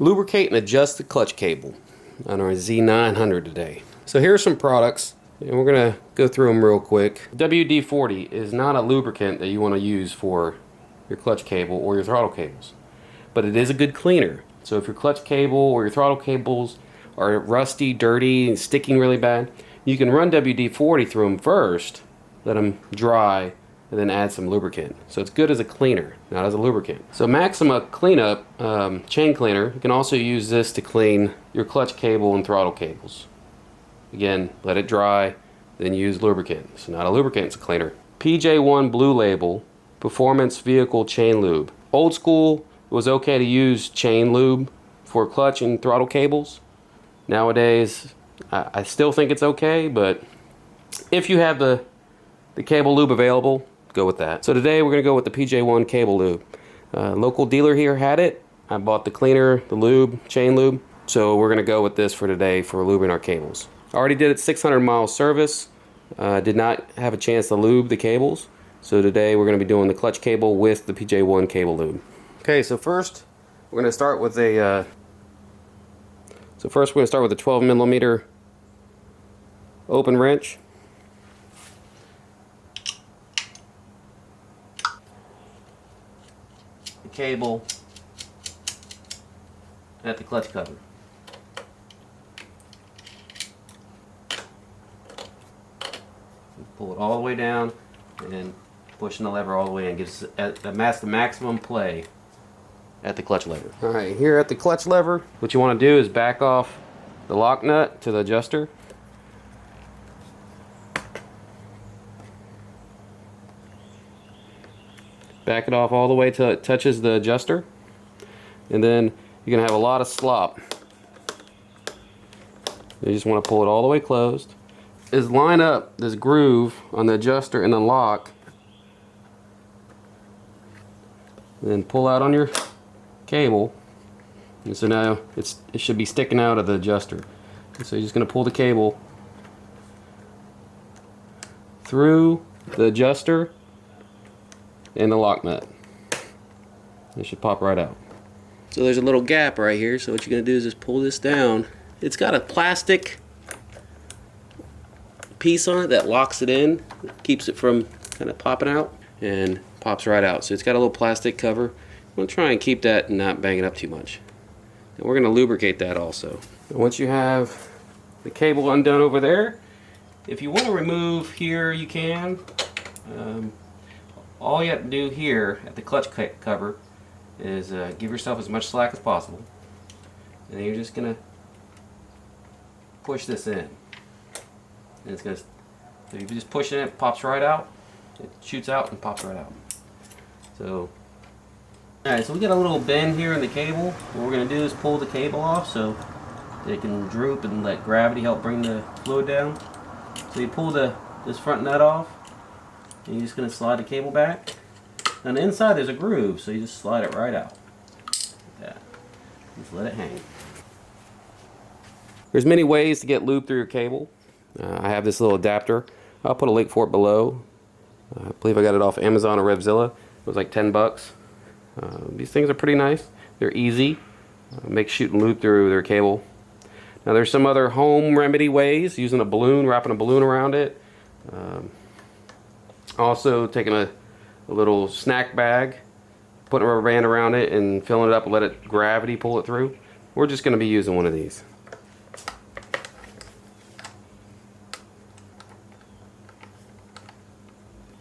Lubricate and adjust the clutch cable on our Z900 today. So here's some products, and we're going to go through them real quick. WD-40 is not a lubricant that you want to use for your clutch cable or your throttle cables, but it is a good cleaner. So if your clutch cable or your throttle cables are rusty, dirty, and sticking really bad, you can run WD-40 through them first, let them dry, and then add some lubricant. So it's good as a cleaner, not as a lubricant. So Maxima Cleanup chain cleaner, you can also use this to clean your clutch cable and throttle cables. Again, let it dry, then use lubricant. It's not a lubricant, it's a cleaner. PJ1 Blue Label Performance Vehicle Chain Lube. Old school, it was okay to use chain lube for clutch and throttle cables. Nowadays, I still think it's okay, but if you have the cable lube available, go with that. So today we're going to go with the PJ1 cable lube. Local dealer here had it. I bought the cleaner, the lube, chain lube. So we're going to go with this for today for lubing our cables. I already did it 600-mile service. Did not have a chance to lube the cables. So today we're going to be doing the clutch cable with the PJ1 cable lube. Okay, so first we're going to start with a 12mm open wrench. The cable at the clutch cover. Pull it all the way down and pushing the lever all the way in gives the maximum play at the clutch lever. Alright, here at the clutch lever, what you want to do is back off the lock nut to the adjuster. Back it off all the way till it touches the adjuster, and then you're going to have a lot of slop. You just want to pull it all the way closed. Is line up this groove on the adjuster and the lock, then pull out on your cable, and so now it should be sticking out of the adjuster. And so you're just going to pull the cable through the adjuster and the lock nut. It should pop right out. So there's a little gap right here, so what you're going to do is just pull this down. It's got a plastic piece on it that locks it in, keeps it from kind of popping out, and pops right out. So it's got a little plastic cover. I'm going to try and keep that and not bang it up too much. And we're going to lubricate that also. And once you have the cable undone over there, if you want to remove here, you can. All you have to do here at the clutch cover is give yourself as much slack as possible, and then you're just going to push this in. And it's going to, so if you just push it in, it pops right out. It shoots out and pops right out. So, alright, so we got a little bend here in the cable. What we're going to do is pull the cable off so it can droop and let gravity help bring the fluid down. So you pull this front nut off, and you're just going to slide the cable back. On the inside there's a groove, so you just slide it right out. Like that. Just let it hang. There's many ways to get lube through your cable. I have this little adapter. I'll put a link for it below. I believe I got it off Amazon or Revzilla. It was like 10 bucks. These things are pretty nice. They're easy. Make shooting lube through their cable. Now there's some other home remedy ways, using a balloon, wrapping a balloon around it. Also taking a little snack bag, putting a rubber band around it and filling it up and let it gravity pull it through. We're just going to be using one of these.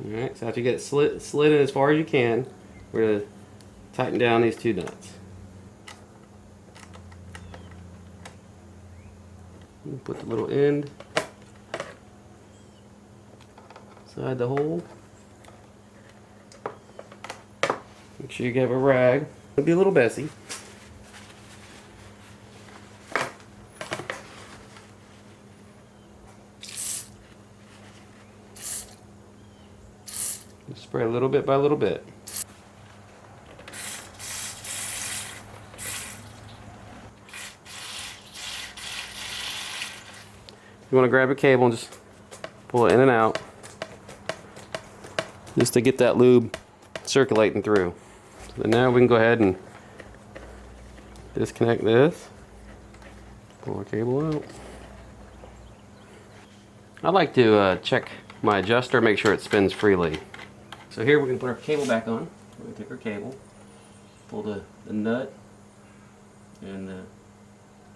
Alright, so after you get it slid in as far as you can, we're going to tighten down these two nuts. Put the little end inside the hole. Make sure you have a rag. It'll be a little messy. Spray a little bit by little bit. You want to grab your cable and just pull it in and out, just to get that lube circulating through. So now we can go ahead and disconnect this, pull our cable out. I like to check my adjuster, make sure it spins freely. So here we're going to put our cable back on. We're going to take our cable, pull the nut, and we're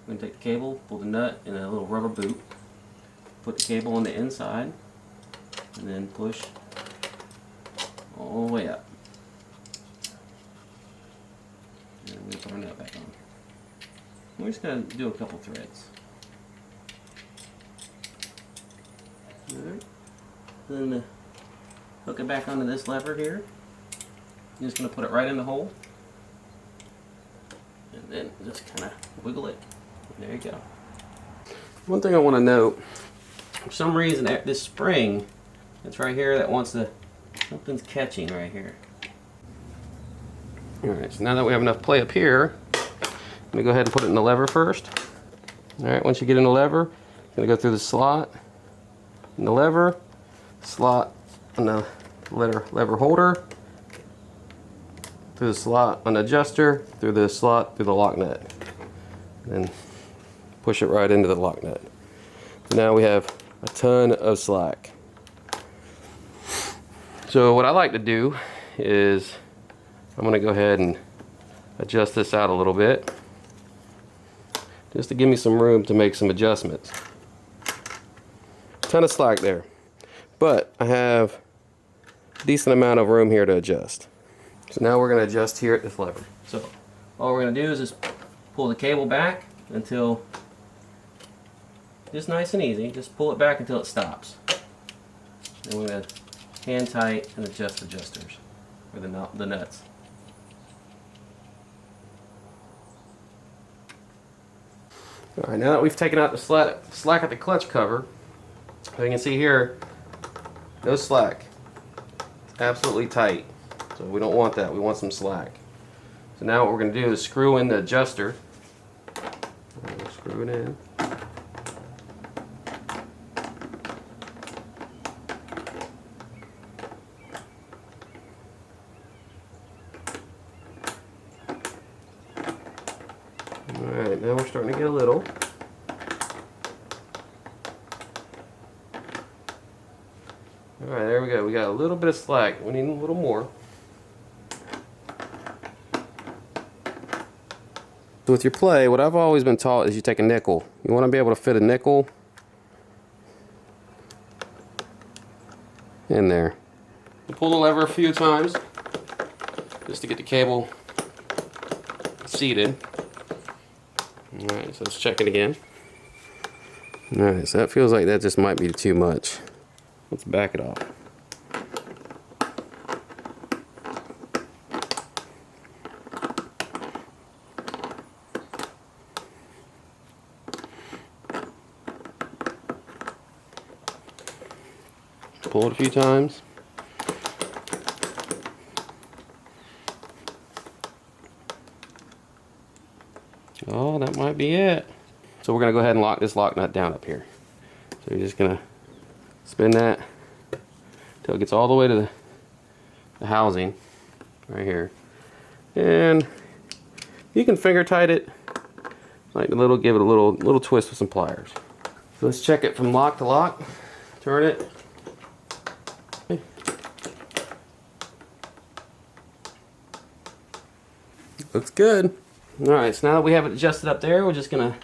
going to take the cable, pull the nut in a little rubber boot, put the cable on the inside, and then push all the way up. And we put our nut back on. We're just going to do a couple threads. Alright. Then hook it back onto this lever here. I'm just going to put it right in the hole. And then just kind of wiggle it. And there you go. One thing I want to note, for some reason this spring, it's right here that wants to, something's catching right here. Alright, so now that we have enough play up here, I'm going to go ahead and put it in the lever first. Alright, once you get in the lever, I'm going to go through the slot in the lever, slot on the lever holder, through the slot on the adjuster, through the slot through the lock nut. And push it right into the lock nut. So now we have a ton of slack. So what I like to do is I'm going to go ahead and adjust this out a little bit, just to give me some room to make some adjustments. Ton of slack there, but I have a decent amount of room here to adjust. So now we're going to adjust here at this lever. So all we're going to do is just pull the cable back until, just nice and easy, just pull it back until it stops. And we're going to hand tight and adjust the adjusters, or the nuts. Alright, now that we've taken out the slack at the clutch cover, as you can see here, no slack. It's absolutely tight. So we don't want that. We want some slack. So now what we're going to do is screw in the adjuster. We'll screw it in. Alright, now we're starting to get a little. Alright, there we go. We got a little bit of slack. We need a little more. So with your play, what I've always been taught is you take a nickel. You want to be able to fit a nickel in there. You pull the lever a few times just to get the cable seated. Alright, so let's check it again. Alright, so that feels like that just might be too much. Let's back it off. Pull it a few times. Oh, that might be it. So we're going to go ahead and lock this lock nut down up here. So you're just going to spin that until it gets all the way to the housing right here. And you can finger tight it, like a little, give it a little twist with some pliers. So let's check it from lock to lock. Turn it. Looks good. Alright, so now that we have it adjusted up there, we're just going to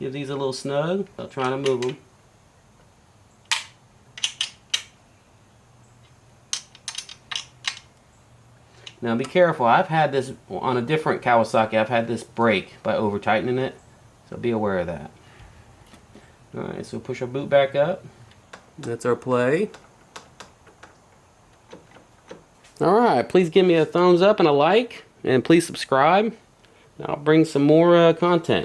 give these a little snug. I'll try to move them. Now be careful, I've had this on a different Kawasaki, I've had this break by over tightening it, so be aware of that. Alright, so push our boot back up. That's our play. Alright, please give me a thumbs up and a like, and please subscribe. I'll bring some more content.